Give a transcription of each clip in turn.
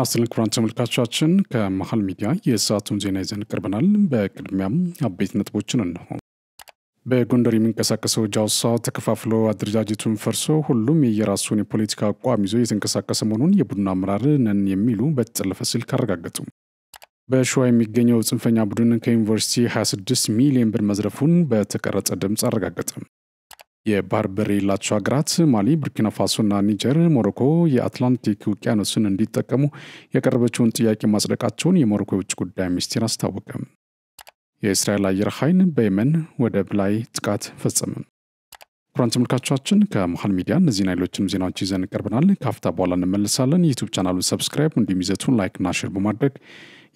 ጤናስጥልን ክቡራን ተመልካቾቻችን ከመሃል ሚዲያ የሰዓቱን ዜና ይዘን ቀርበናል። በቅድሚያም አበይት ነጥቦችን እንሆ። በጎንደር የሚንቀሳቀሰው ጃውሳ ተከፋፍሎ አደረጃጀቱን ፈርሶ ሁሉም የየራሱን የፖለቲካ አቋም ይዞ የተንቀሳቀሰ መሆኑን የቡድን አመራር ነን የሚሉ በተጠለፈ ስልክ አረጋገጡ። በሸዋ የሚገኘው ጽንፈኛ ቡድን ከዩኒቨርሲቲ 26 ሚሊዮን ብር መዝረፉን በተቀረጸ ድምፅ አረጋገጠ። የባህር በር የሌላቸው ሀገራት ማሊ፣ ቡርኪና ፋሶና ኒጀር ሞሮኮ የአትላንቲክ ውቅያኖስን እንዲጠቀሙ ያቀረበችውን ጥያቄ ማጽደቃቸውን የሞሮኮ የውጭ ጉዳይ ሚኒስቴር አስታወቀ። የእስራኤል አየር ኃይል በየመን ወደብ ላይ ጥቃት ፈጸመ። ክቡራን ተመልካቾቻችን ከመሃል ሚዲያ እነዚህና ሌሎችንም ዜናዎች ይዘን ቀርበናል። ከአፍታ በኋላ እንመለሳለን። ዩቲዩብ ቻናሉን ሰብስክራይብ እንዲሁም ይዘቱን ላይክና ሼር በማድረግ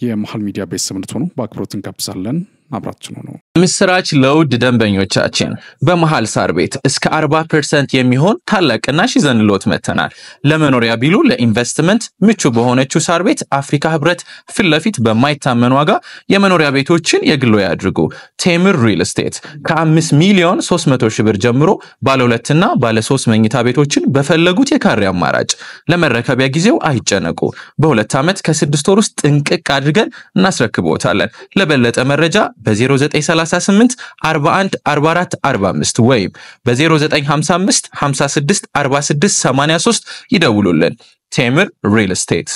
የመሃል ሚዲያ ቤተሰብ እንድትሆኑ በአክብሮት እንጋብዛለን። አብራችን ሆኖ ምስራች ለውድ ደንበኞቻችን በመሃል ሳር ቤት እስከ 40% የሚሆን ታላቅ ቅናሽ ይዘንሎት መተናል። ለመኖሪያ ቢሉ ለኢንቨስትመንት ምቹ በሆነችው ሳር ቤት አፍሪካ ህብረት ፍለፊት በማይታመን ዋጋ የመኖሪያ ቤቶችን የግሎ ያድርጉ። ቴምር ሪል ስቴት ከ5 ሚሊዮን 300 ሺህ ብር ጀምሮ ባለ 2 እና ባለ 3 መኝታ ቤቶችን በፈለጉት የካሬ አማራጭ ለመረከቢያ ጊዜው አይጨነቁ። በ2 ዓመት ከ6 ወር ውስጥ ጥንቅቅ አድርገን እናስረክቦታለን። ለበለጠ መረጃ በ0938 41 44 45 ወይም በ0955 56 46 83 ይደውሉልን። ቴምር ሪል ስቴት።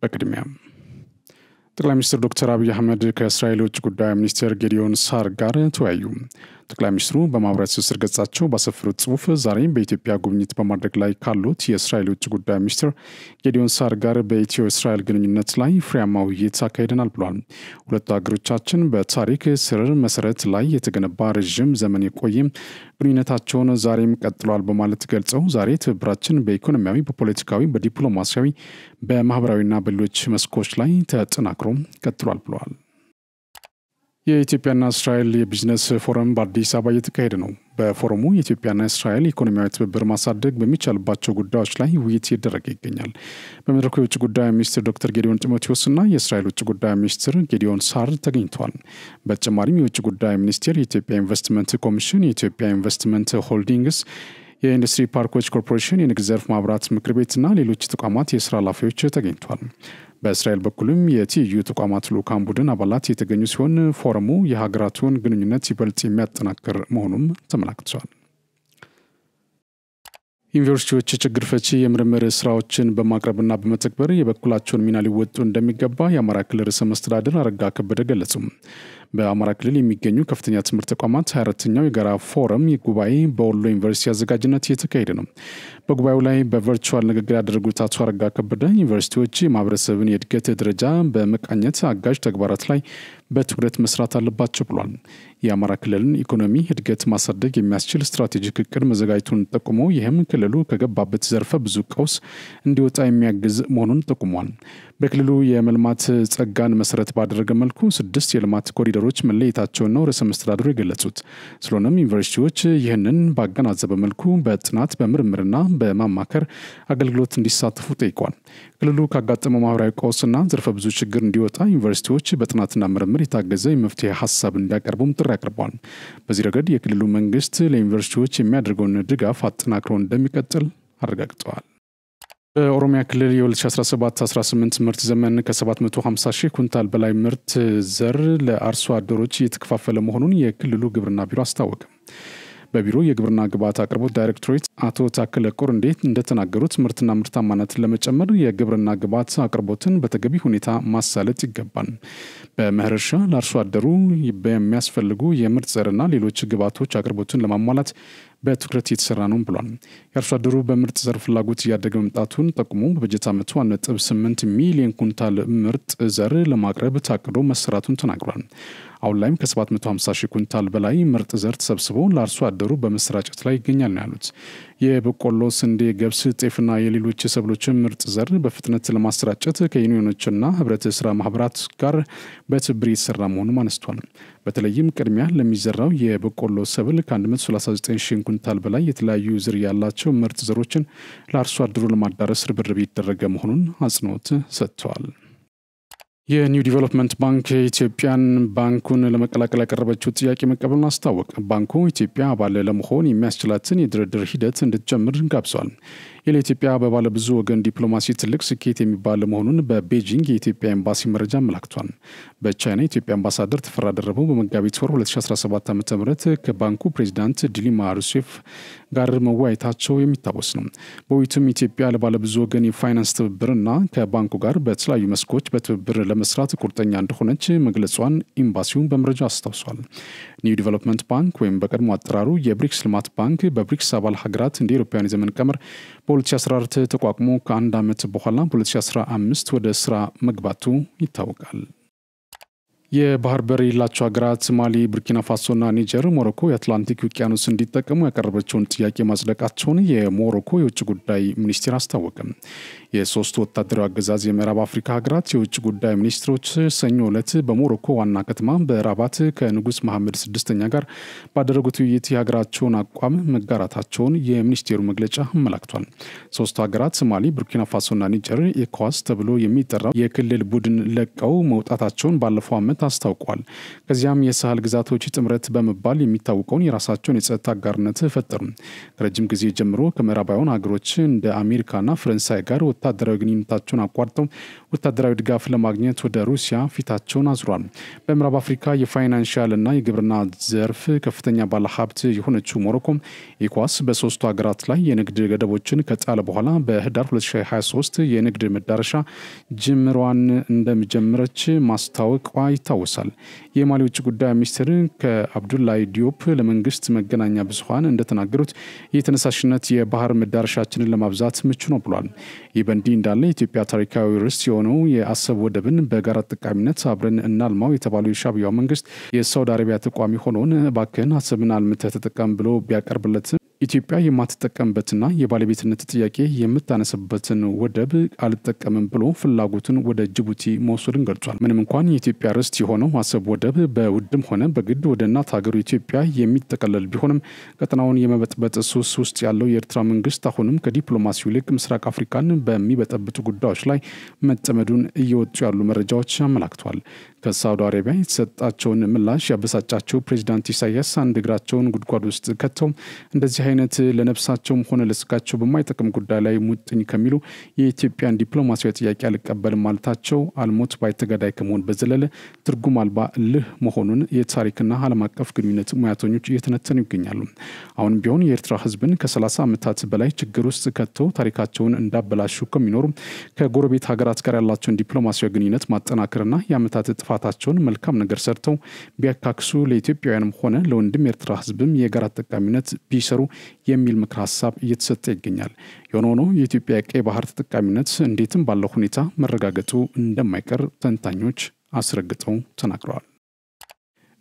በቅድሚያ ጠቅላይ ሚኒስትር ዶክተር አብይ አህመድ ከእስራኤል ውጭ ጉዳይ ሚኒስትር ጌዲዮን ሳር ጋር ተወያዩ። ጠቅላይ ሚኒስትሩ በማህበራዊ ትስስር ገጻቸው ባሰፈሩት ጽሑፍ ዛሬ በኢትዮጵያ ጉብኝት በማድረግ ላይ ካሉት የእስራኤል ውጭ ጉዳይ ሚኒስትር ጌዲዮን ሳር ጋር በኢትዮ እስራኤል ግንኙነት ላይ ፍሬያማ ውይይት አካሂደናል ብሏል። ሁለቱ ሀገሮቻችን በታሪክ ስር መሰረት ላይ የተገነባ ረዥም ዘመን የቆየ ግንኙነታቸውን ዛሬም ቀጥሏል በማለት ገልጸው ዛሬ ትብብራችን በኢኮኖሚያዊ፣ በፖለቲካዊ፣ በዲፕሎማሲያዊ፣ በማህበራዊና በሌሎች መስኮች ላይ ተጠናክሮ ቀጥሏል ብለዋል። የኢትዮጵያና እስራኤል የቢዝነስ ፎረም በአዲስ አበባ እየተካሄደ ነው። በፎረሙ የኢትዮጵያና እስራኤል ኢኮኖሚያዊ ትብብር ማሳደግ በሚቻልባቸው ጉዳዮች ላይ ውይይት እየተደረገ ይገኛል። በመድረኩ የውጭ ጉዳይ ሚኒስትር ዶክተር ጌዲዮን ጢሞቴዎስና የእስራኤል ውጭ ጉዳይ ሚኒስትር ጌዲዮን ሳር ተገኝተዋል። በተጨማሪም የውጭ ጉዳይ ሚኒስቴር፣ የኢትዮጵያ ኢንቨስትመንት ኮሚሽን፣ የኢትዮጵያ ኢንቨስትመንት ሆልዲንግስ፣ የኢንዱስትሪ ፓርኮች ኮርፖሬሽን፣ የንግድ ዘርፍ ማህበራት ምክር ቤትና ሌሎች ተቋማት የስራ ኃላፊዎች ተገኝተዋል። በእስራኤል በኩልም የቲዩ ተቋማት ልዑካን ቡድን አባላት የተገኙ ሲሆን ፎረሙ የሀገራቱን ግንኙነት ይበልጥ የሚያጠናክር መሆኑም ተመላክቷል። ዩኒቨርሲቲዎች ችግር ፈቺ የምርምር ስራዎችን በማቅረብና በመተግበር የበኩላቸውን ሚና ሊወጡ እንደሚገባ የአማራ ክልል ርዕሰ መስተዳድር አረጋ ከበደ ገለጹ። በአማራ ክልል የሚገኙ ከፍተኛ ትምህርት ተቋማት 24ኛው የጋራ ፎረም ጉባኤ በወሎ ዩኒቨርሲቲ አዘጋጅነት እየተካሄደ ነው። በጉባኤው ላይ በቨርቹዋል ንግግር ያደረጉት አቶ አረጋ ከበደ ዩኒቨርሲቲዎች የማህበረሰብን የእድገት ደረጃ በመቃኘት አጋዥ ተግባራት ላይ በትኩረት መስራት አለባቸው ብሏል። የአማራ ክልልን ኢኮኖሚ እድገት ማሳደግ የሚያስችል ስትራቴጂክ እቅድ መዘጋጀቱን ጠቁሞ ይህም ክልሉ ከገባበት ዘርፈ ብዙ ቀውስ እንዲወጣ የሚያግዝ መሆኑን ጠቁሟል። በክልሉ የመልማት ጸጋን መሰረት ባደረገ መልኩ 6 የልማት ኮሪደሮች መለየታቸውን ነው ርዕሰ መስተዳድሩ የገለጹት። ስለሆነም ዩኒቨርሲቲዎች ይህንን ባገናዘበ መልኩ በጥናት በምርምርና በማማከር አገልግሎት እንዲሳተፉ ጠይቋል። ክልሉ ካጋጠመው ማህበራዊ ቀውስና ዘርፈ ብዙ ችግር እንዲወጣ ዩኒቨርሲቲዎች በጥናትና ምርምር የታገዘ የመፍትሄ ሀሳብ እንዲያቀርቡም ጥሪ አቅርበዋል። በዚህ ረገድ የክልሉ መንግስት ለዩኒቨርሲቲዎች የሚያደርገውን ድጋፍ አጠናክሮ እንደሚቀጥል አረጋግጠዋል። በኦሮሚያ ክልል የ2017-18 ምርት ዘመን ከ750 ሺህ ኩንታል በላይ ምርት ዘር ለአርሶ አደሮች እየተከፋፈለ መሆኑን የክልሉ ግብርና ቢሮ አስታወቀ። በቢሮ የግብርና ግብዓት አቅርቦት ዳይሬክቶሬት አቶ ታከለ ቆር እንዴት እንደተናገሩት ምርትና ምርታማነትን ለመጨመር የግብርና ግብዓት አቅርቦትን በተገቢ ሁኔታ ማሳለጥ ይገባል። በመኸር እርሻ ለአርሶ አደሩ በሚያስፈልጉ የምርት ዘርና ሌሎች ግብዓቶች አቅርቦትን ለማሟላት በትኩረት እየተሰራ ነው ብሏል። የአርሶ አደሩ በምርጥ ዘር ፍላጎት እያደገ መምጣቱን ጠቁሞ በበጀት ዓመቱ 1.8 ሚሊዮን ኩንታል ምርጥ ዘር ለማቅረብ ታቅዶ መሰራቱን ተናግሯል። አሁን ላይም ከ750 ሺህ ኩንታል በላይ ምርጥ ዘር ተሰብስቦ ለአርሶ አደሩ በመሰራጨት ላይ ይገኛል ነው ያሉት። የበቆሎ፣ ስንዴ፣ ገብስ፣ ጤፍና የሌሎች ሰብሎችን ምርጥ ዘር በፍጥነት ለማሰራጨት ከዩኒዮኖችና ህብረት ስራ ማህበራት ጋር በትብብር እየተሰራ መሆኑን አነስቷል። በተለይም ቅድሚያ ለሚዘራው የበቆሎ ሰብል ከ139 ሺህ ኩንታል በላይ የተለያዩ ዝርያ ያላቸው ምርጥ ዘሮችን ለአርሶ አደሩ ለማዳረስ ርብርብ እየተደረገ መሆኑን አጽንኦት ሰጥተዋል። የኒው ዲቨሎፕመንት ባንክ ኢትዮጵያን ባንኩን ለመቀላቀል ያቀረበችው ጥያቄ መቀበሉን አስታወቀ። ባንኩ ኢትዮጵያ አባል ለመሆን የሚያስችላትን የድርድር ሂደት እንድትጀምር ጋብዟል። የኢትዮጵያ በባለ ብዙ ወገን ዲፕሎማሲ ትልቅ ስኬት የሚባል መሆኑን በቤጂንግ የኢትዮጵያ ኤምባሲ መረጃ አመላክቷል። በቻይና የኢትዮጵያ አምባሳደር ተፈራ ደረበው በመጋቢት ወር 2017 ዓ.ም ከባንኩ ፕሬዚዳንት ዲሊማ ሩሴፍ ጋር መወያየታቸው የሚታወስ ነው። በውይይቱም ኢትዮጵያ ለባለ ብዙ ወገን የፋይናንስ ትብብርና ከባንኩ ጋር በተለያዩ መስኮች በትብብር ለመስራት ቁርጠኛ እንደሆነች መግለጿን ኤምባሲው በመረጃ አስታውሷል። ኒው ዲቨሎፕመንት ባንክ ወይም በቀድሞ አጠራሩ የብሪክስ ልማት ባንክ በብሪክስ አባል ሀገራት እንደ አውሮፓውያን የዘመን ቀመር በ2014 ተቋቁሞ ከአንድ ዓመት በኋላ በ2015 ወደ ስራ መግባቱ ይታወቃል። የባህር በር የሌላቸው ሀገራት ማሊ፣ ቡርኪና ፋሶና ኒጀር ሞሮኮ የአትላንቲክ ውቅያኖስ እንዲጠቀሙ ያቀረበችውን ጥያቄ ማጽደቃቸውን የሞሮኮ የውጭ ጉዳይ ሚኒስቴር አስታወቀ። የሶስቱ ወታደራዊ አገዛዝ የምዕራብ አፍሪካ ሀገራት የውጭ ጉዳይ ሚኒስትሮች ሰኞ ዕለት በሞሮኮ ዋና ከተማ በራባት ከንጉስ መሐመድ ስድስተኛ ጋር ባደረጉት ውይይት የሀገራቸውን አቋም መጋራታቸውን የሚኒስቴሩ መግለጫ አመላክቷል። ሶስቱ ሀገራት ማሊ፣ ቡርኪና ፋሶና ኒጀር ኤኮዋስ ተብሎ የሚጠራው የክልል ቡድን ለቀው መውጣታቸውን ባለፈው ዓመት አስታውቋል። ከዚያም የሳህል ግዛቶች ጥምረት በመባል የሚታወቀውን የራሳቸውን የጸጥታ አጋርነት ፈጠሩ። ከረጅም ጊዜ ጀምሮ ከምዕራባውያን ሀገሮች እንደ አሜሪካና ፈረንሳይ ጋር ወታደራዊ ግንኙነታቸውን አቋርጠው ወታደራዊ ድጋፍ ለማግኘት ወደ ሩሲያ ፊታቸውን አዙሯል። በምዕራብ አፍሪካ የፋይናንሻልና የግብርና ዘርፍ ከፍተኛ ባለሀብት የሆነችው ሞሮኮ ኤኮዋስ በሶስቱ ሀገራት ላይ የንግድ ገደቦችን ከጣለ በኋላ በህዳር 2023 የንግድ መዳረሻ ጅምሯን እንደሚጀምረች ማስታወቋ ይታወሳል። የማሊ ውጭ ጉዳይ ሚኒስትር ከአብዱላይ ዲዮፕ ለመንግስት መገናኛ ብዙሃን እንደተናገሩት የተነሳሽነት የባህር መዳረሻችንን ለማብዛት ምቹ ነው ብሏል። ይህ በእንዲህ እንዳለ የኢትዮጵያ ታሪካዊ ርስት የሆነው የአሰብ ወደብን በጋራ ተጠቃሚነት አብረን እናልማው የተባለው የሻዕቢያው መንግስት የሳውዲ አረቢያ ተቋሚ ሆኖን እባክህን አሰብን አልምተህ ተጠቀም ብሎ ቢያቀርብለት ኢትዮጵያ የማትጠቀምበትና የባለቤትነት ጥያቄ የምታነሳበትን ወደብ አልጠቀምም ብሎ ፍላጎቱን ወደ ጅቡቲ መውሰድን ገልጿል። ምንም እንኳን የኢትዮጵያ ርስት የሆነው አሰብ ወደብ በውድም ሆነ በግድ ወደ እናት ሀገሩ ኢትዮጵያ የሚጠቀለል ቢሆንም ቀጠናውን የመበጥበጥ ሱስ ውስጥ ያለው የኤርትራ መንግስት አሁንም ከዲፕሎማሲው ይልቅ ምስራቅ አፍሪካን በሚበጠብጡ ጉዳዮች ላይ መጠመዱን እየወጡ ያሉ መረጃዎች አመላክቷል። ከሳውዲ አረቢያ የተሰጣቸውን ምላሽ ያበሳጫቸው ፕሬዚዳንት ኢሳያስ አንድ እግራቸውን ጉድጓድ ውስጥ ከተው እንደዚህ አይነት ለነፍሳቸውም ሆነ ለስጋቸው በማይጠቅም ጉዳይ ላይ ሙጥኝ ከሚሉ የኢትዮጵያን ዲፕሎማሲያዊ ጥያቄ አልቀበልም ማለታቸው አልሞት ባይተገዳይ ከመሆን በዘለለ ትርጉም አልባ እልህ መሆኑን የታሪክና ዓለም አቀፍ ግንኙነት ሙያተኞች እየተነተኑ ይገኛሉ። አሁን ቢሆን የኤርትራ ህዝብን ከ30 ዓመታት በላይ ችግር ውስጥ ከተው ታሪካቸውን እንዳበላሹ ከሚኖሩ ከጎረቤት ሀገራት ጋር ያላቸውን ዲፕሎማሲያዊ ግንኙነት ማጠናከርና የዓመታት ጥፋታቸውን መልካም ነገር ሰርተው ቢያካክሱ ለኢትዮጵያውያንም ሆነ ለወንድም ኤርትራ ህዝብም የጋራ ተጠቃሚነት ቢሰሩ የሚል ምክር ሀሳብ እየተሰጠ ይገኛል። የሆነ ሆኖ የኢትዮጵያ ቀይ ባህር ተጠቃሚነት እንዴትም ባለው ሁኔታ መረጋገጡ እንደማይቀር ተንታኞች አስረግጠው ተናግረዋል።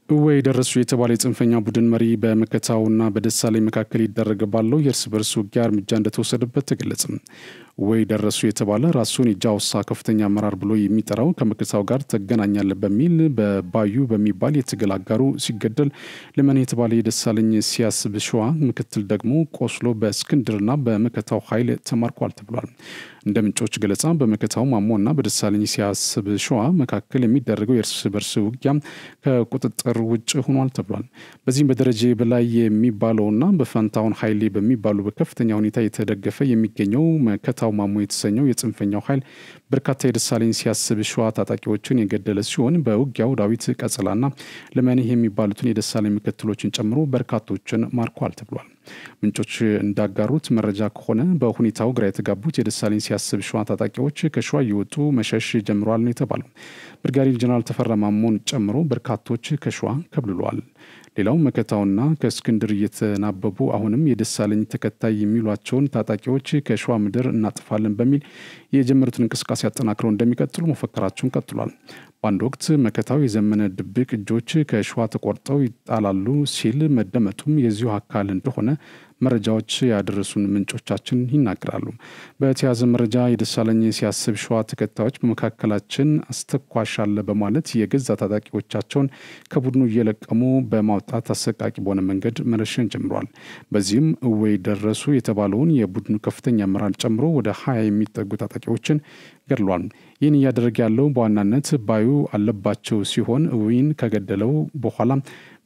እወይ ደረሱ የተባለ የጽንፈኛ ቡድን መሪ በመከታውና በደሳለኝ መካከል ይደረግ ባለው የእርስ በርስ ውጊያ እርምጃ እንደተወሰደበት ተገለጸ። ወይ ደረሱ የተባለ ራሱን የጃውሳ ከፍተኛ አመራር ብሎ የሚጠራው ከመከታው ጋር ተገናኛለ በሚል በባዩ በሚባል የትግል አጋሩ ሲገደል ለምን የተባለ የደሳለኝ ሲያስብ ሸዋ ምክትል ደግሞ ቆስሎ በእስክንድርና በመከታው ኃይል ተማርኳል ተብሏል። እንደ ምንጮች ገለጻ በመከታው ማሞና በደሳለኝ ሲያስብ ሸዋ መካከል የሚደረገው የእርስ በርስ ውጊያ ከቁጥጥር ውጭ ሆኗል ተብሏል። በዚህም በደረጃ በላይ የሚባለውና በፈንታውን ኃይሌ በሚባሉ በከፍተኛ ሁኔታ የተደገፈ የሚገኘው መከታው ማሞ የተሰኘው የጽንፈኛው ኃይል በርካታ የደሳለኝ ሲያስብ ሸዋ ታጣቂዎችን የገደለ ሲሆን በውጊያው ዳዊት ቀጸላና ለማንህ የሚባሉትን የደሳለኝ ምክትሎችን ጨምሮ በርካቶችን ማርኳል ተብሏል። ምንጮች እንዳጋሩት መረጃ ከሆነ በሁኔታው ግራ የተጋቡት የደሳለኝ ሲያስብ ሸዋ ታጣቂዎች ከሸዋ እየወጡ መሸሽ ጀምሯል ነው የተባለው። ብርጋዴር ጀነራል ተፈራ ማሞን ጨምሮ በርካቶች ከሸዋ ከብልሏል። ሌላው መከታውና ከእስክንድር እየተናበቡ አሁንም የደሳለኝ ተከታይ የሚሏቸውን ታጣቂዎች ከሸዋ ምድር እናጥፋለን በሚል የጀመሩትን እንቅስቃሴ አጠናክረው እንደሚቀጥሉ መፈከራቸውን ቀጥሏል። በአንድ ወቅት መከታው የዘመነ ድብቅ እጆች ከሸዋ ተቆርጠው ይጣላሉ ሲል መደመጡም የዚሁ አካል እንደሆነ መረጃዎች ያደረሱን ምንጮቻችን ይናገራሉ። በተያዘ መረጃ የደሳለኝ ሲያስብ ሸዋ ተከታዮች በመካከላችን አስተኳሽ አለ በማለት የገዛ ታጣቂዎቻቸውን ከቡድኑ እየለቀሙ በማውጣት አሰቃቂ በሆነ መንገድ መረሸን ጀምሯል። በዚህም እወይ ደረሱ የተባለውን የቡድኑ ከፍተኛ አመራር ጨምሮ ወደ 20 የሚጠጉ ታጣቂዎችን ገድሏል። ይህን እያደረገ ያለው በዋናነት ባዩ አለባቸው ሲሆን እወይን ከገደለው በኋላ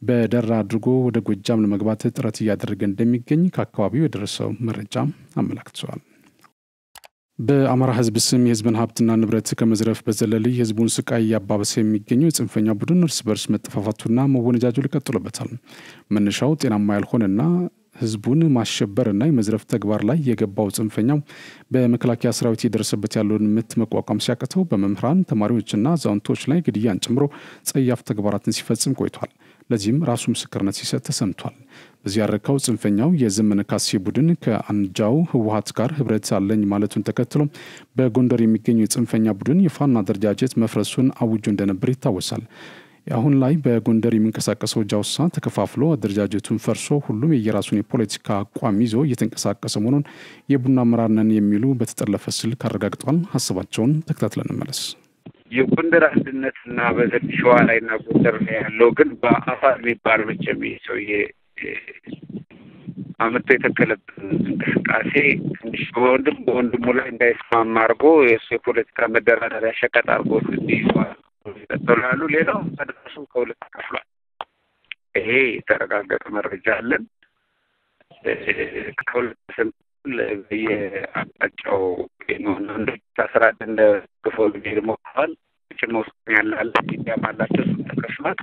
በደራ አድርጎ ወደ ጎጃም ለመግባት ጥረት እያደረገ እንደሚገኝ ከአካባቢው የደረሰው መረጃ አመላክቷል። በአማራ ህዝብ ስም የህዝብን ሀብትና ንብረት ከመዝረፍ በዘለለ የህዝቡን ስቃይ ያባበሰ የሚገኘው የጽንፈኛ ቡድን እርስ በርስ መጠፋፋቱና መወነጃጀሉ ቀጥሎበታል። መነሻው ጤናማ ያልሆነና ህዝቡን ማሸበርና የመዝረፍ ተግባር ላይ የገባው ጽንፈኛው በመከላከያ ሰራዊት የደረሰበት ያለውን ምት መቋቋም ሲያቅተው በመምህራን ተማሪዎችና አዛውንቶች ላይ ግድያን ጨምሮ ጸያፍ ተግባራትን ሲፈጽም ቆይቷል። ለዚህም ራሱ ምስክርነት ሲሰጥ ተሰምቷል። በዚህ ያረካው ጽንፈኛው የዘመነ ካሴ ቡድን ከአንጃው ህወሓት ጋር ህብረት አለኝ ማለቱን ተከትሎ በጎንደር የሚገኘው የጽንፈኛ ቡድን የፋኖ አደረጃጀት መፍረሱን አውጆ እንደነበር ይታወሳል። አሁን ላይ በጎንደር የሚንቀሳቀሰው ጃውሳ ተከፋፍሎ አደረጃጀቱን ፈርሶ ሁሉም የየራሱን የፖለቲካ አቋም ይዞ እየተንቀሳቀሰ መሆኑን የቡድኑ አመራር ነን የሚሉ በተጠለፈ ስልክ አረጋግጠዋል። ሀሳባቸውን ተከታትለን እንመለስ። የጎንደር አንድነትና በዘድ ሸዋ ላይና ጎንደር ላይ ያለው ግን በአፋር የሚባል መቼም ሰውዬ አመት የተከለበን እንቅስቃሴ ትንሽ በወንድሙ ላይ እንዳይስማማ አድርጎ የእሱ የፖለቲካ መደራደሪያ ሸቀጥ አድርጎ ይዟል። ተጠላሉ ሌላው ተደረሱ ከሁለት ተከፍሏል። ይሄ የተረጋገጠ መረጃ አለን። ከሁለት የአቅጣጫው ነው ታስራት እንደ ክፉል ቢልሞካል ጭሞስ ያላል ያማላቸው ተከፍሏል።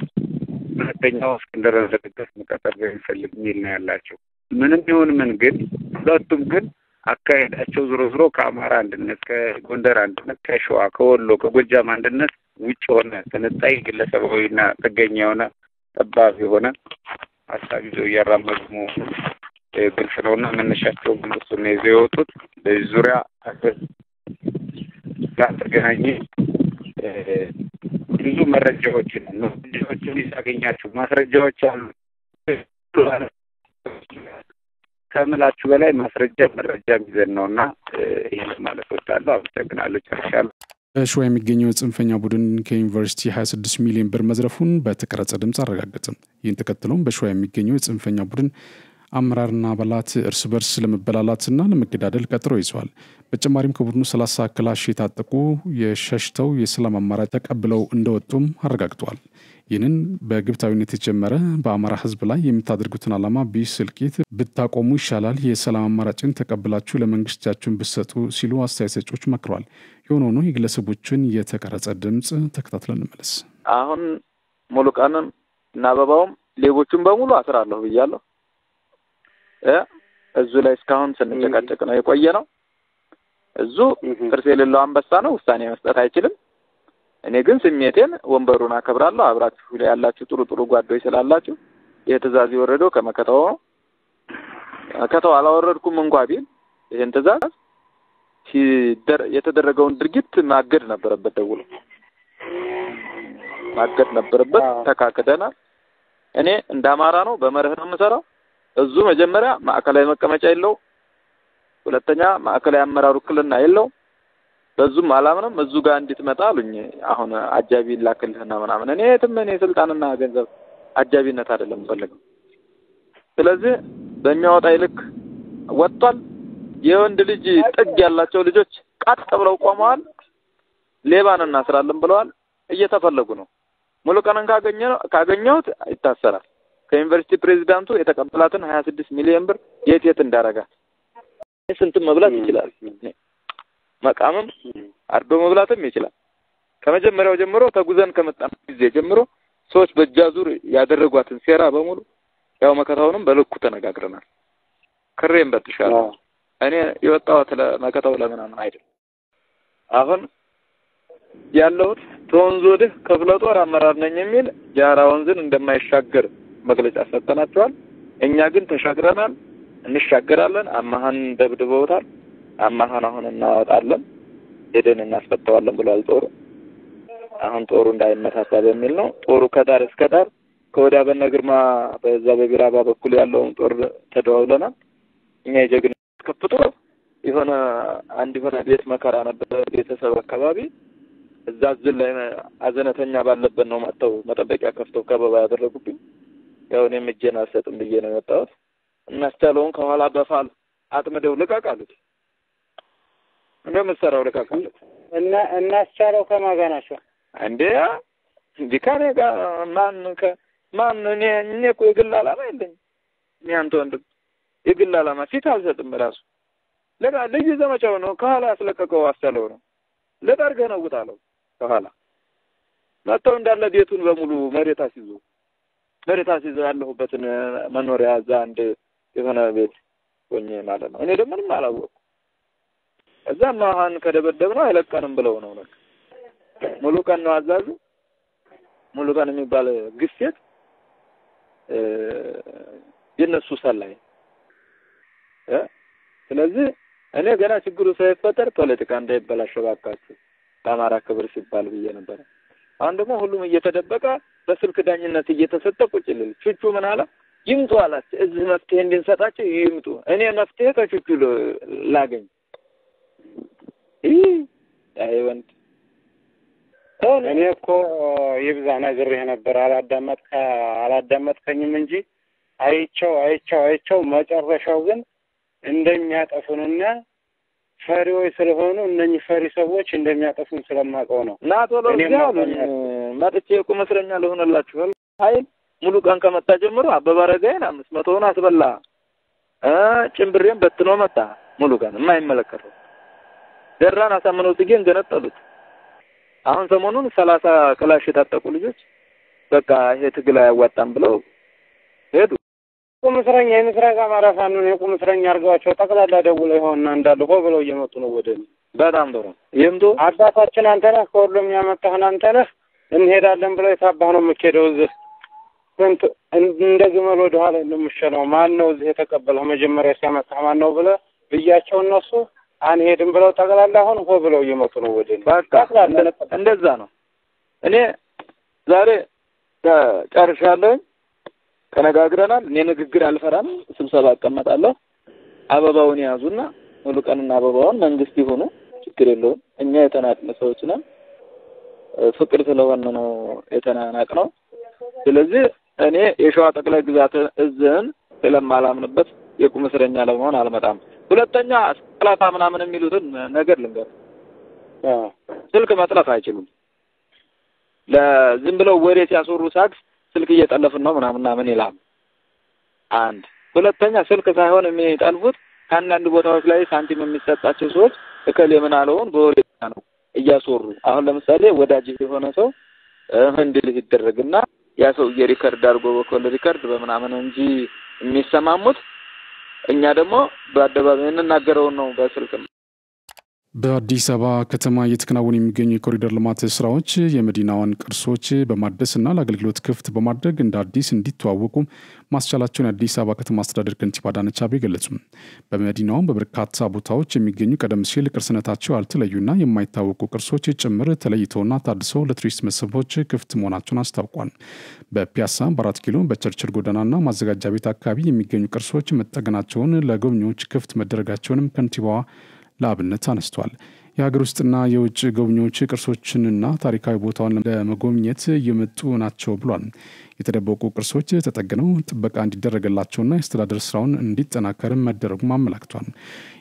ሁለተኛው እስክንድር ዘገት መቀጠል የሚፈልግ ሚል ነው ያላቸው። ምንም ይሁን ምን ግን ሁለቱም ግን አካሄዳቸው ዝሮ ከአማራ አንድነት ከጎንደር አንድነት ከሸዋ ከወሎ ከጎጃም አንድነት ውጭ ሆነ ተነጣይ ግለሰባዊና ተገኛ የሆነ ጠባብ የሆነ ሀሳብ ይዘው እያራመዱ ግልጽ ነውና መነሻቸው ግልጽ ነው ይዘው የወጡት። በዚህ ዙሪያ ከተገናኘ ብዙ መረጃዎችን ያገኛችሁ ማስረጃዎች አሉ። ከምላችሁ በላይ መረጃ ይዘን ነውና ይሄን ማለት ወጣለሁ። አመሰግናለሁ። ጨርሻለሁ። በሸዋ የሚገኘው ጽንፈኛ ቡድን ከዩኒቨርሲቲ 26 ሚሊዮን ብር መዝረፉን በተቀረጸ ድምጽ አረጋገጠ። ይህን ተከትሎም በሸዋ የሚገኘው ጽንፈኛ ቡድን አመራርና አባላት እርስ በርስ ለመበላላትና ለመገዳደል ቀጥሮ ይዘዋል። በተጨማሪም ከቡድኑ 30 ክላሽ የታጠቁ የሸሽተው የሰላም አማራጭ ተቀብለው እንደወጡም አረጋግጠዋል። ይህንን በግብታዊነት የተጀመረ በአማራ ህዝብ ላይ የምታደርጉትን ዓላማ ቢስ እልቂት ብታቆሙ ይሻላል፣ የሰላም አማራጭን ተቀብላችሁ ለመንግስታችሁን ብትሰጡ ሲሉ አስተያየት ሰጪዎች መክረዋል። የሆነው የግለሰቦችን የተቀረጸ ድምጽ ተከታትለን እንመለስ። አሁን ሙሉቀንን እና አበባውም ሌቦቹን በሙሉ አስራለሁ ብያለሁ። እዙ ላይ እስካሁን ስንጨቃጨቅ ነው የቆየ ነው። እዙ ጥርስ የሌለው አንበሳ ነው፣ ውሳኔ መስጠት አይችልም። እኔ ግን ስሜቴን ወንበሩን አከብራለሁ። አብራችሁ ላይ ያላችሁ ጥሩ ጓዶች ስላላችሁ የትእዛዝ የወረደው ከመከታው ነው። ከተው አላወረድኩም እንኳን ቢል ይሄን ትእዛዝ የተደረገውን ድርጊት ማገድ ነበረበት። ደውሎ ማገድ ነበረበት። ተካክደናል። እኔ እንደ አማራ ነው በመርህ ነው የምሰራው። እዙ መጀመሪያ ማዕከላዊ መቀመጫ የለው፣ ሁለተኛ ማዕከላዊ አመራሩ ክልና የለው። በዙም አላምንም። እዙ ጋር እንድትመጣ አሉኝ። አሁን አጃቢ ላክልህና ምናምን እኔ ስልጣንና ገንዘብ አጃቢነት አይደለም ፈልገው። ስለዚህ በሚያወጣ ይልክ ወጥቷል። የወንድ ልጅ ጥግ ያላቸው ልጆች ቃጥ ብለው ቆመዋል። ሌባን እናስራለን ብለዋል። እየተፈለጉ ነው። ሙሉቀንን ካገኘሁት ይታሰራል። ከዩኒቨርሲቲ ፕሬዝዳንቱ የተቀበላትን 26 ሚሊዮን ብር የት እንዳረጋት ስንት መብላት ይችላል። መቃመም አርዶ መብላትም ይችላል። ከመጀመሪያው ጀምሮ ተጉዘን ከመጣን ጊዜ ጀምሮ ሰዎች በጃዙር ያደረጓትን ሴራ በሙሉ ያው መከታውንም በልኩ ተነጋግረናል። ክሬም በትሻል እኔ የወጣሁት ለመከታው ለምናምን አይደል። አሁን ያለው ተወንዝ ወደ ክፍለ ጦር አመራር ነኝ የሚል ጃራ ወንዝን እንደማይሻገር መግለጫ ሰጥተናቸዋል። እኛ ግን ተሻግረናል፣ እንሻገራለን። አማሃን ደብድበውታል። አማሃን አሁን እናወጣለን፣ ሄደን እናስፈታዋለን ብሏል ጦሩ። አሁን ጦሩ እንዳይመታታ በሚል ነው። ጦሩ ከዳር እስከ ዳር ከወዲያ በነግርማ በዛ በቢራባ በኩል ያለውን ጦር ተደዋውለናል። እኛ የጀግና ከፍቶ የሆነ አንድ የሆነ ቤት መከራ ነበር ቤተሰብ አካባቢ እዛ ዝል ላይ አዘነተኛ ባለበት ነው መጣው መጠበቂያ ከፍተው ከበባ ያደረጉብኝ ያው እኔም እጄን አልሰጥም ብዬ ነው የወጣሁት እናስተላውን ከኋላ በፋል አጥምደው ልቀቃሉት እንደምሰራው ልቀቃሉት እና እናስቻለው ከማጋናቸው እንዴ ዲካኔ ጋር ማን እኔ እኮ የግል ዓላማ የለኝ እኔ አንተ ወንድም የግል ዓላማ ፊት አልሰጥም ራሱ ልዩ ዘመቻው ነው ከኋላ ያስለቀቀው አስተላው ነው ለጠርገ ነው ውጣለው ከኋላ መጣው እንዳለ ቤቱን በሙሉ መሬት አስይዞ ያለሁበትን መኖሪያ እዛ አንድ የሆነ ቤት ሆኜ ማለት ነው እኔ ደግሞ ምንም አላወቅኩም እዛ ማሃን ከደበደብነው አይለቀንም ብለው ነው ለካ ሙሉ ቀን ነው አዛዙ ሙሉ ቀን የሚባል ግስት የነሱ ሰላይ ስለዚህ እኔ ገና ችግሩ ሳይፈጠር ፖለቲካ እንዳይበላሽ ባካችሁ ለአማራ ክብር ሲባል ብዬ ነበር አሁን ደግሞ ሁሉም እየተደበቀ በስልክ ዳኝነት እየተሰጠ ቁጭ ይላል ቹቹ ምን አለ ይምጡ አላት እዚህ መፍትሄ እንድንሰጣቸው ይምጡ እኔ መፍትሄ ከቹቹ ላገኝ አይወንድ እኔ እኮ ይብዛ ነግሬህ ነበር አላዳመጥከኝም እንጂ አይቸው መጨረሻው ግን እንደሚያጠፉንና ፈሪዎች ስለሆኑ እነኚህ ፈሪ ሰዎች እንደሚያጠፉን ስለማቀው ነው ናቶሎ ያሉ ማጥቼ ቁም እስረኛ ለሆነላችሁ ኃይል ሙሉ ቀን ከመጣ ጀምሮ አበባረጋይን 500ውን አስበላ ጭምብሬን በትኖ መጣ ሙሉ ቀን የማይመለከተው ደራን አሳምነው ትገን ገነጠሉት አሁን ሰሞኑን 30 ክላሽ የታጠቁ ልጆች በቃ ይሄ ትግል አያዋጣም ብለው ሄዱ ቁም እስረኛ የምስራቅ አማራ ፋኖ ነው ቁም እስረኛ አርጋቸው ጠቅላላ ደውለው ይሆንና እንዳሉ ሆ ብለው እየመጡ ነው ወደኔ በጣም ጥሩ ይምጡ አባታችን አንተ ነህ ከሁሉም ያመጣህን አንተ ነህ እንሄዳለን ብለው የታባህ ነው የምትሄደው እዚህ እንደግመል ወደ ኋላ እንደምሸነው ማን ነው እዚህ የተቀበለው መጀመሪያ ሲያመጣህ ማን ነው ብለ ብያቸው እነሱ አንሄድም ብለው ጠቅላላ አሁን ሆ ብለው እየመጡ ነው ወደኔ በቃ እንደዛ ነው እኔ ዛሬ ጨርሻለሁ ከነጋግረናል እኔ ንግግር አልፈራም ስብሰባ አቀመጣለሁ አበባውን ያዙና ሙሉ ቀንና አበባውን መንግስት ይሆኑ ችግር የለውም እኛ የተናጥነ ሰዎች ነን ፍቅር ስለሆነ ነው የተናናቅነው ስለዚህ እኔ የሸዋ ጠቅላይ ግዛት እዝን ስለማላምንበት የቁም እስረኛ ለመሆን አልመጣም ሁለተኛ አስቀላፋ ምናምን የሚሉትን ነገር ልንገር ስልክ መጥለፍ አይችሉም ለዝም ብለው ወሬ ሲያሰሩ ሳክስ ስልክ እየጠለፍን ነው ምናምን ይላል አንድ ሁለተኛ ስልክ ሳይሆን የሚጠልፉት ከአንዳንድ ቦታዎች ላይ ሳንቲም የሚሰጣቸው ሰዎች እከሌ ምን አለውን በወሬ ነው እያሰሩ አሁን ለምሳሌ ወዳጅ የሆነ ሰው እንድል ይደረግና ያ ሰው የሪከርድ አድርጎ በኮል ሪከርድ በመናምን እንጂ የሚሰማሙት እኛ ደግሞ በአደባባይ እንናገረው ነው በስልክ በአዲስ አበባ ከተማ እየተከናወኑ የሚገኙ የኮሪደር ልማት ስራዎች የመዲናዋን ቅርሶች በማደስና ለአገልግሎት ክፍት በማድረግ እንደ አዲስ እንዲተዋወቁ ማስቻላቸውን የአዲስ አበባ ከተማ አስተዳደር ከንቲባ አዳነች አቤቤ ገለጹ። በመዲናዋ በበርካታ ቦታዎች የሚገኙ ቀደም ሲል ቅርስነታቸው ያልተለዩና የማይታወቁ ቅርሶች ጭምር ተለይተውና ታድሰው ለቱሪስት መስህቦች ክፍት መሆናቸውን አስታውቋል። በፒያሳ በ4 ኪሎ በቸርችል ጎዳናና ማዘጋጃ ቤት አካባቢ የሚገኙ ቅርሶች መጠገናቸውን ለጎብኚዎች ክፍት መደረጋቸውንም ከንቲባዋ ለአብነት አነስተዋል። የሀገር ውስጥና የውጭ ጎብኚዎች ቅርሶችንና ታሪካዊ ቦታውን ለመጎብኘት እየመጡ ናቸው ብሏል። የተደበቁ ቅርሶች ተጠግነው ጥበቃ እንዲደረግላቸውና የአስተዳደር ስራውን እንዲጠናከር መደረጉም አመላክቷል።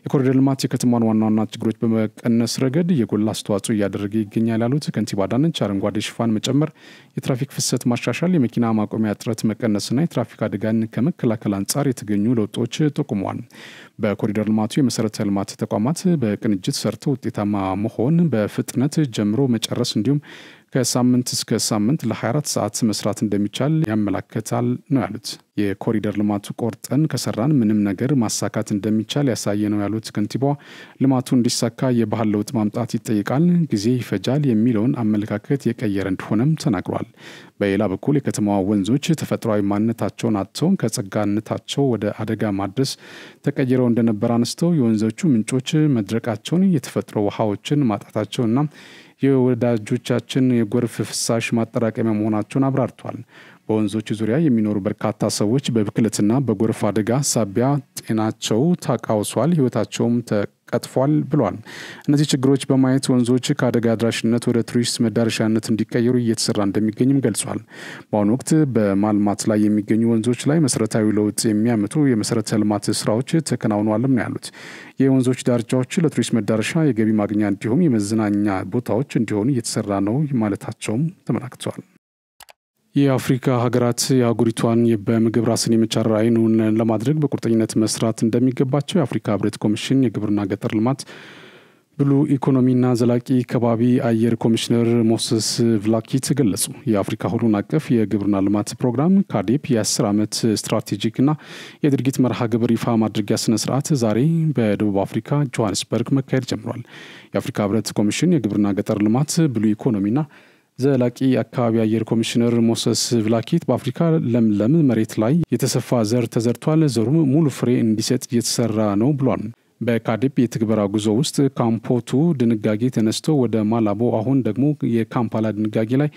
የኮሪደር ልማት የከተማን ዋና ዋና ችግሮች በመቀነስ ረገድ የጎላ አስተዋጽኦ እያደረገ ይገኛል ያሉት ከንቲባ አዳነች አረንጓዴ ሽፋን መጨመር፣ የትራፊክ ፍሰት ማሻሻል፣ የመኪና ማቆሚያ እጥረት መቀነስና የትራፊክ አደጋን ከመከላከል አንጻር የተገኙ ለውጦች ጠቁመዋል። በኮሪደር ልማቱ የመሰረተ ልማት ተቋማት በቅንጅት ሰርተው ውጤታማ መሆን፣ በፍጥነት ጀምሮ መጨረስ እንዲሁም ከሳምንት እስከ ሳምንት ለ24 ሰዓት መስራት እንደሚቻል ያመላክታል ነው ያሉት። የኮሪደር ልማቱ ቆርጠን ከሰራን ምንም ነገር ማሳካት እንደሚቻል ያሳየ ነው ያሉት ከንቲባዋ ልማቱ እንዲሳካ የባህል ለውጥ ማምጣት ይጠይቃል፣ ጊዜ ይፈጃል የሚለውን አመለካከት የቀየረ እንደሆነም ተናግሯል። በሌላ በኩል የከተማዋ ወንዞች ተፈጥሯዊ ማንነታቸውን አጥተው ከጸጋነታቸው ወደ አደጋ ማድረስ ተቀይረው እንደነበር አነስተው የወንዞቹ ምንጮች መድረቃቸውን፣ የተፈጥሮ ውሃዎችን ማጣታቸውና የወዳጆቻችን የጎርፍ ፍሳሽ ማጠራቀሚያ መሆናቸውን አብራርቷል። በወንዞች ዙሪያ የሚኖሩ በርካታ ሰዎች በብክለትና በጎርፍ አደጋ ሳቢያ ጤናቸው ተቃውሷል፣ ህይወታቸውም ተቀጥፏል ብሏል። እነዚህ ችግሮች በማየት ወንዞች ከአደጋ አድራሽነት ወደ ቱሪስት መዳረሻነት እንዲቀየሩ እየተሰራ እንደሚገኝም ገልጿል። በአሁኑ ወቅት በማልማት ላይ የሚገኙ ወንዞች ላይ መሰረታዊ ለውጥ የሚያመጡ የመሰረተ ልማት ስራዎች ተከናውነዋልም ነው ያሉት። የወንዞች ዳርቻዎች ለቱሪስት መዳረሻ የገቢ ማግኛ እንዲሁም የመዝናኛ ቦታዎች እንዲሆኑ እየተሰራ ነው ማለታቸውም ተመላክቷል። የአፍሪካ ሀገራት የአህጉሪቷን በምግብ ራስን የመቻል ራዕይን ለማድረግ በቁርጠኝነት መስራት እንደሚገባቸው የአፍሪካ ህብረት ኮሚሽን የግብርና ገጠር ልማት ብሉ ኢኮኖሚና ዘላቂ ከባቢ አየር ኮሚሽነር ሞሰስ ቭላኪት ገለጹ። የአፍሪካ ሁሉን አቀፍ የግብርና ልማት ፕሮግራም ካዴፕ የ10 ዓመት ስትራቴጂክና የድርጊት መርሃ ግብር ይፋ ማድረጊያ ስነ ስርዓት ዛሬ በደቡብ አፍሪካ ጆሃንስበርግ መካሄድ ጀምሯል። የአፍሪካ ህብረት ኮሚሽን የግብርና ገጠር ልማት ብሉ ኢኮኖሚና ዘላቂ አካባቢ አየር ኮሚሽነር ሞሰስ ቭላኪት በአፍሪካ ለምለም መሬት ላይ የተሰፋ ዘር ተዘርቷል፣ ዘሩም ሙሉ ፍሬ እንዲሰጥ እየተሰራ ነው ብሏል። በካዴፕ የትግበራ ጉዞ ውስጥ ካምፖቱ ድንጋጌ ተነስቶ ወደ ማላቦ አሁን ደግሞ የካምፓላ ድንጋጌ ላይ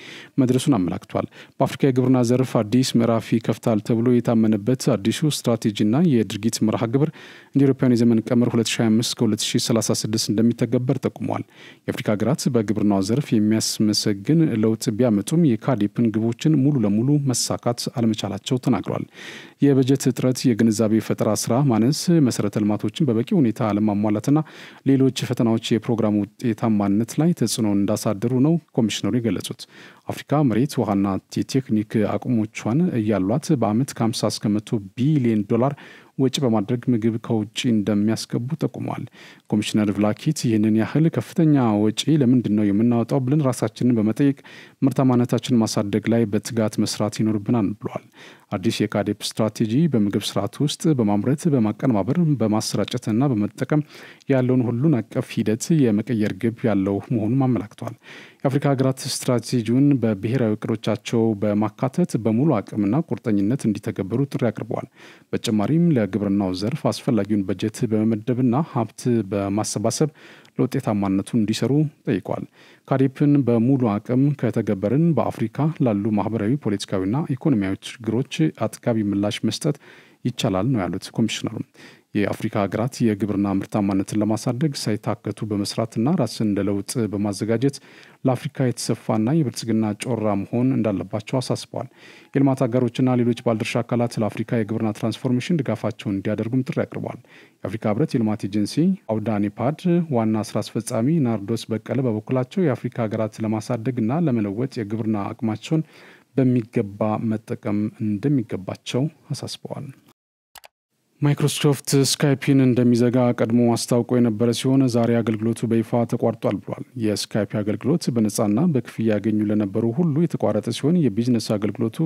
መድረሱን አመላክቷል። በአፍሪካ የግብርና ዘርፍ አዲስ ምዕራፍ ይከፍታል ተብሎ የታመነበት አዲሱ ስትራቴጂና የድርጊት መርሃ ግብር እንደ አውሮፓውያን የዘመን ቀመር 2025 ከ2036 እንደሚተገበር ጠቁሟል። የአፍሪካ ሀገራት በግብርናው ዘርፍ የሚያስመሰግን ለውጥ ቢያመጡም የካዴፕን ግቦችን ሙሉ ለሙሉ መሳካት አለመቻላቸው ተናግሯል። የበጀት እጥረት፣ የግንዛቤ ፈጠራ ስራ ማነስ፣ መሰረተ ልማቶችን በበቂ ሁኔታ አለማሟላትና ሌሎች ፈተናዎች የፕሮግራሙ ውጤታማነት ላይ ተጽዕኖ እንዳሳደሩ ነው ኮሚሽነሩ የገለጹት። አፍሪካ መሬት፣ ውሃና የቴክኒክ አቅሞቿን እያሏት በአመት ከ50 እስከ 100 ቢሊዮን ዶላር ወጪ በማድረግ ምግብ ከውጭ እንደሚያስገቡ ጠቁመዋል። ኮሚሽነር ቭላኪት ይህንን ያህል ከፍተኛ ወጪ ለምንድን ነው የምናወጣው ብለን ራሳችንን በመጠየቅ ምርታማነታችንን ማሳደግ ላይ በትጋት መስራት ይኖርብናል ብለዋል። አዲስ የካዴፕ ስትራቴጂ በምግብ ስርዓት ውስጥ በማምረት በማቀነባበር በማሰራጨትና በመጠቀም ያለውን ሁሉን አቀፍ ሂደት የመቀየር ግብ ያለው መሆኑን አመላክተዋል። የአፍሪካ ሀገራት ስትራቴጂውን በብሔራዊ እቅዶቻቸው በማካተት በሙሉ አቅምና ቁርጠኝነት እንዲተገበሩ ጥሪ አቅርበዋል። በተጨማሪም ለግብርናው ዘርፍ አስፈላጊውን በጀት በመመደብና ሀብት በማሰባሰብ ለውጤታማነቱ እንዲሰሩ ጠይቋል። ካዴፕን በሙሉ አቅም ከተገበርን በአፍሪካ ላሉ ማህበራዊ፣ ፖለቲካዊና ኢኮኖሚያዊ ችግሮች አጥጋቢ ምላሽ መስጠት ይቻላል ነው ያሉት ኮሚሽነሩ። የአፍሪካ ሀገራት የግብርና ምርታማነትን ለማሳደግ ሳይታከቱ በመስራትና ራስን ለለውጥ በማዘጋጀት ለአፍሪካ የተሰፋና የብልጽግና ጮራ መሆን እንዳለባቸው አሳስበዋል። የልማት አጋሮችና ሌሎች ባለድርሻ አካላት ለአፍሪካ የግብርና ትራንስፎርሜሽን ድጋፋቸውን እንዲያደርጉም ጥሪ አቅርበዋል። የአፍሪካ ህብረት የልማት ኤጀንሲ አውዳኔፓድ ዋና ስራ አስፈጻሚ ናርዶስ በቀለ በበኩላቸው የአፍሪካ ሀገራት ለማሳደግና ለመለወጥ የግብርና አቅማቸውን በሚገባ መጠቀም እንደሚገባቸው አሳስበዋል። ማይክሮሶፍት ስካይፒን እንደሚዘጋ ቀድሞ አስታውቆ የነበረ ሲሆን ዛሬ አገልግሎቱ በይፋ ተቋርጧል ብሏል። የስካይፒ አገልግሎት በነጻና በክፍያ ያገኙ ለነበሩ ሁሉ የተቋረጠ ሲሆን የቢዝነስ አገልግሎቱ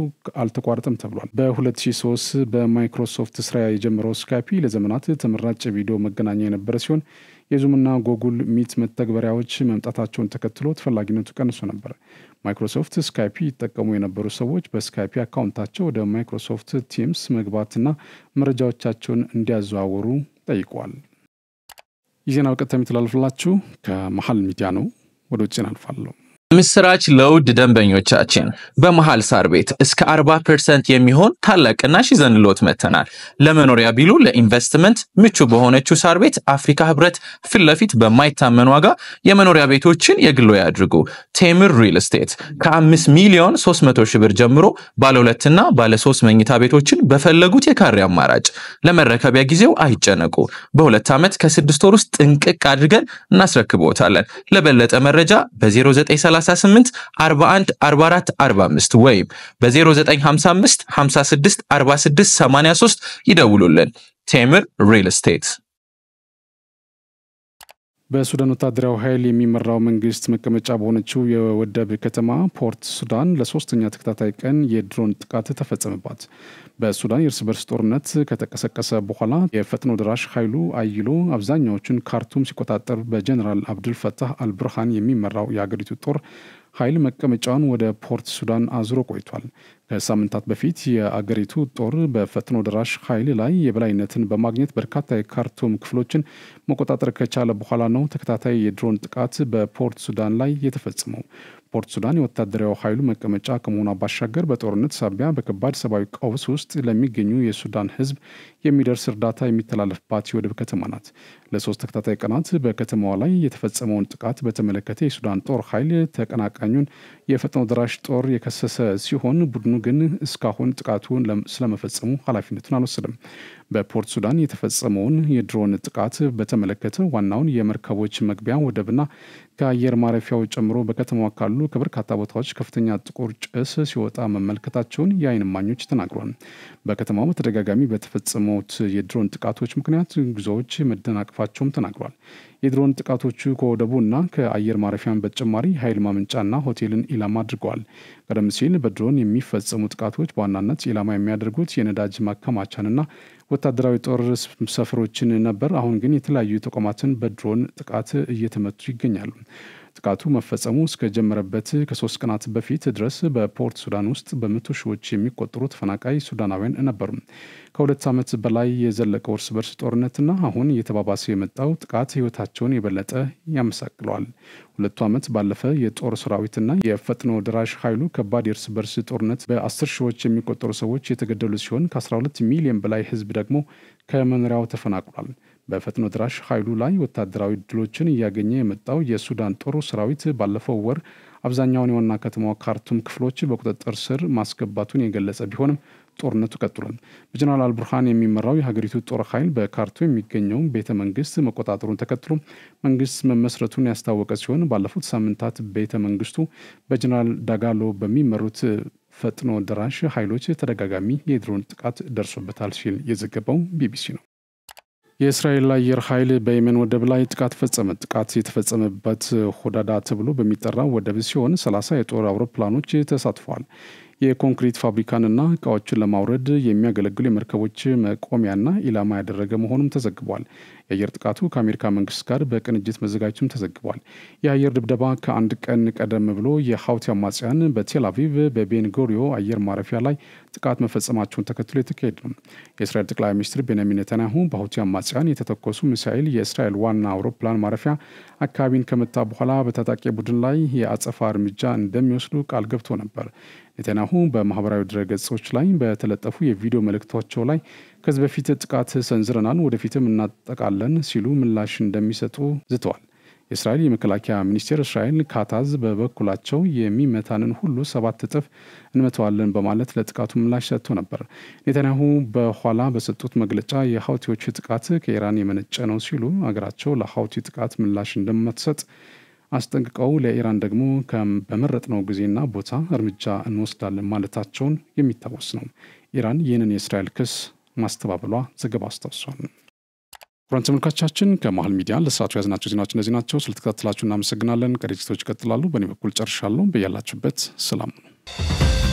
አልተቋረጠም ተብሏል። በ2003 በማይክሮሶፍት ስራ የጀመረው ስካይፒ ለዘመናት ተመራጭ ቪዲዮ መገናኛ የነበረ ሲሆን የዙምና ጎጉል ሚት መተግበሪያዎች መምጣታቸውን ተከትሎ ተፈላጊነቱ ቀንሶ ነበር። ማይክሮሶፍት ስካይፒ ይጠቀሙ የነበሩ ሰዎች በስካይፒ አካውንታቸው ወደ ማይክሮሶፍት ቲምስ መግባትና መረጃዎቻቸውን እንዲያዘዋውሩ ጠይቋል። የዜናው ቀጥታ የሚተላለፍላችሁ ከመሃል ሚዲያ ነው። ወደ ውጭ እናልፋለሁ። ምስራች ለውድ ደንበኞቻችን በመሃል ሳር ቤት እስከ 40% የሚሆን ታላቅ ቅናሽ ይዘንልዎት መተናል። ለመኖሪያ ቢሉ ለኢንቨስትመንት ምቹ በሆነችው ሳር ቤት አፍሪካ ህብረት ፊት ለፊት በማይታመን ዋጋ የመኖሪያ ቤቶችን የግሎ ያድርጉ። ቴምር ሪል ስቴት ከ5 ሚሊዮን 300 ሺህ ብር ጀምሮ ባለ 2 እና ባለ 3 መኝታ ቤቶችን በፈለጉት የካሬ አማራጭ ለመረከቢያ ጊዜው አይጨነቁ። በ2 ዓመት ከ6 ወር ውስጥ ጥንቅቅ አድርገን እናስረክቦታለን። ለበለጠ መረጃ በ0938 41 44 45 ወይም በ0955 56 46 83 ይደውሉልን። ቴምር ሪል ስቴት። በሱዳን ወታደራዊ ኃይል የሚመራው መንግስት መቀመጫ በሆነችው የወደብ ከተማ ፖርት ሱዳን ለሶስተኛ ተከታታይ ቀን የድሮን ጥቃት ተፈጸመባት። በሱዳን የእርስ በርስ ጦርነት ከተቀሰቀሰ በኋላ የፈጥኖ ደራሽ ኃይሉ አይሎ አብዛኛዎቹን ካርቱም ሲቆጣጠር በጀነራል አብዱል ፈታህ አልብርሃን የሚመራው የሀገሪቱ ጦር ኃይል መቀመጫውን ወደ ፖርት ሱዳን አዝሮ ቆይቷል። ከሳምንታት በፊት የአገሪቱ ጦር በፈጥኖ ደራሽ ኃይል ላይ የበላይነትን በማግኘት በርካታ የካርቱም ክፍሎችን መቆጣጠር ከቻለ በኋላ ነው ተከታታይ የድሮን ጥቃት በፖርት ሱዳን ላይ የተፈጸመው። ፖርት ሱዳን የወታደራዊ ኃይሉ መቀመጫ ከመሆኗ ባሻገር በጦርነት ሳቢያ በከባድ ሰብአዊ ቀውስ ውስጥ ለሚገኙ የሱዳን ሕዝብ የሚደርስ እርዳታ የሚተላለፍባት የወደብ ከተማ ናት። ለሶስት ተከታታይ ቀናት በከተማዋ ላይ የተፈጸመውን ጥቃት በተመለከተ የሱዳን ጦር ኃይል ተቀናቃኙን የፈጥኖ ደራሽ ጦር የከሰሰ ሲሆን ቡድኑ ግን እስካሁን ጥቃቱን ስለመፈጸሙ ኃላፊነቱን አልወሰደም። በፖርት ሱዳን የተፈጸመውን የድሮን ጥቃት በተመለከተ ዋናውን የመርከቦች መግቢያ ወደብና ከአየር ማረፊያው ጨምሮ በከተማዋ ካሉ ከበርካታ ቦታዎች ከፍተኛ ጥቁር ጭስ ሲወጣ መመልከታቸውን የዓይን እማኞች ተናግረዋል። በከተማው በተደጋጋሚ በተፈጸሙት የድሮን ጥቃቶች ምክንያት ጉዞዎች መደናቀፋቸውም ተናግረዋል። የድሮን ጥቃቶቹ ከወደቡና ከአየር ማረፊያን በተጨማሪ ኃይል ማመንጫና ሆቴልን ኢላማ አድርገዋል። ቀደም ሲል በድሮን የሚፈጸሙ ጥቃቶች በዋናነት ኢላማ የሚያደርጉት የነዳጅ ማከማቻንና ወታደራዊ ጦር ሰፈሮችን ነበር። አሁን ግን የተለያዩ ተቋማትን በድሮን ጥቃት እየተመቱ ይገኛሉ። ጥቃቱ መፈጸሙ እስከጀመረበት ከ3 ቀናት በፊት ድረስ በፖርት ሱዳን ውስጥ በመቶ ሺዎች የሚቆጠሩ ተፈናቃይ ሱዳናውያን ነበሩ። ከ2 ዓመት በላይ የዘለቀው እርስ በርስ ጦርነትና አሁን እየተባባሰ የመጣው ጥቃት ሕይወታቸውን የበለጠ ያመሳቅለዋል። 2 ዓመት ባለፈ የጦር ሰራዊትና የፈጥኖ ደራሽ ኃይሉ ከባድ የእርስ በርስ ጦርነት በ10 ሺዎች የሚቆጠሩ ሰዎች የተገደሉ ሲሆን ከ12 ሚሊዮን በላይ ሕዝብ ደግሞ ከመኖሪያው ተፈናቅሏል። በፈጥኖ ደራሽ ኃይሉ ላይ ወታደራዊ ድሎችን እያገኘ የመጣው የሱዳን ጦር ሰራዊት ባለፈው ወር አብዛኛውን የዋና ከተማዋ ካርቱም ክፍሎች በቁጥጥር ስር ማስገባቱን የገለጸ ቢሆንም ጦርነቱ ቀጥሏል። በጀነራል አልቡርሃን የሚመራው የሀገሪቱ ጦር ኃይል በካርቱም የሚገኘው ቤተ መንግስት መቆጣጠሩን ተከትሎ መንግስት መመስረቱን ያስታወቀ ሲሆን ባለፉት ሳምንታት ቤተ መንግስቱ በጀነራል ዳጋሎ በሚመሩት ፈጥኖ ደራሽ ኃይሎች ተደጋጋሚ የድሮን ጥቃት ደርሶበታል ሲል የዘገበው ቢቢሲ ነው። የእስራኤል አየር ኃይል በየመን ወደብ ላይ ጥቃት ፈጸመ። ጥቃት የተፈጸመበት ሆዳዳ ተብሎ በሚጠራው ወደብ ሲሆን 30 የጦር አውሮፕላኖች ተሳትፈዋል። የኮንክሪት ፋብሪካንና እቃዎችን ለማውረድ የሚያገለግሉ የመርከቦች መቆሚያና ኢላማ ያደረገ መሆኑም ተዘግቧል። የአየር ጥቃቱ ከአሜሪካ መንግስት ጋር በቅንጅት መዘጋጀቱም ተዘግቧል። የአየር ድብደባ ከአንድ ቀን ቀደም ብሎ የሀውቲ አማጽያን በቴል አቪቭ በቤንጎሪዮ አየር ማረፊያ ላይ ጥቃት መፈጸማቸውን ተከትሎ የተካሄደ ነው። የእስራኤል ጠቅላይ ሚኒስትር ቤንያሚን ኔታንያሁ በሀውቲ አማጽያን የተተኮሱ ሚሳኤል የእስራኤል ዋና አውሮፕላን ማረፊያ አካባቢን ከመታ በኋላ በታጣቂ ቡድን ላይ የአጸፋ እርምጃ እንደሚወስዱ ቃል ገብቶ ነበር። ኔታንያሁ በማህበራዊ ድረገጾች ላይ በተለጠፉ የቪዲዮ መልእክቶቻቸው ላይ ከዚህ በፊት ጥቃት ሰንዝረናል፣ ወደፊትም እናጠቃለን ሲሉ ምላሽ እንደሚሰጡ ዝተዋል። የእስራኤል የመከላከያ ሚኒስቴር እስራኤል ካታዝ በበኩላቸው የሚመታንን ሁሉ 7 እጥፍ እንመተዋለን በማለት ለጥቃቱ ምላሽ ሰጥቶ ነበር። ኔታንያሁ በኋላ በሰጡት መግለጫ የሀውቲዎች ጥቃት ከኢራን የመነጨ ነው ሲሉ አገራቸው ለሀውቲ ጥቃት ምላሽ እንደማትሰጥ አስጠንቅቀው ለኢራን ደግሞ በመረጥነው ጊዜና ቦታ እርምጃ እንወስዳለን ማለታቸውን የሚታወስ ነው። ኢራን ይህንን የእስራኤል ክስ ማስተባበሏ ዘገባ አስታውሷል። ፍራንስ ተመልካቾቻችን ከመሃል ሚዲያ ለሰዓቱ ያዝናቸው ዜናዎች እነዚህ ናቸው። ስለተከታተላችሁ እናመሰግናለን። ቀሪ ዝግጅቶች ይቀጥላሉ። በእኔ በኩል ጨርሻለሁ። በያላችሁበት ሰላም ነው።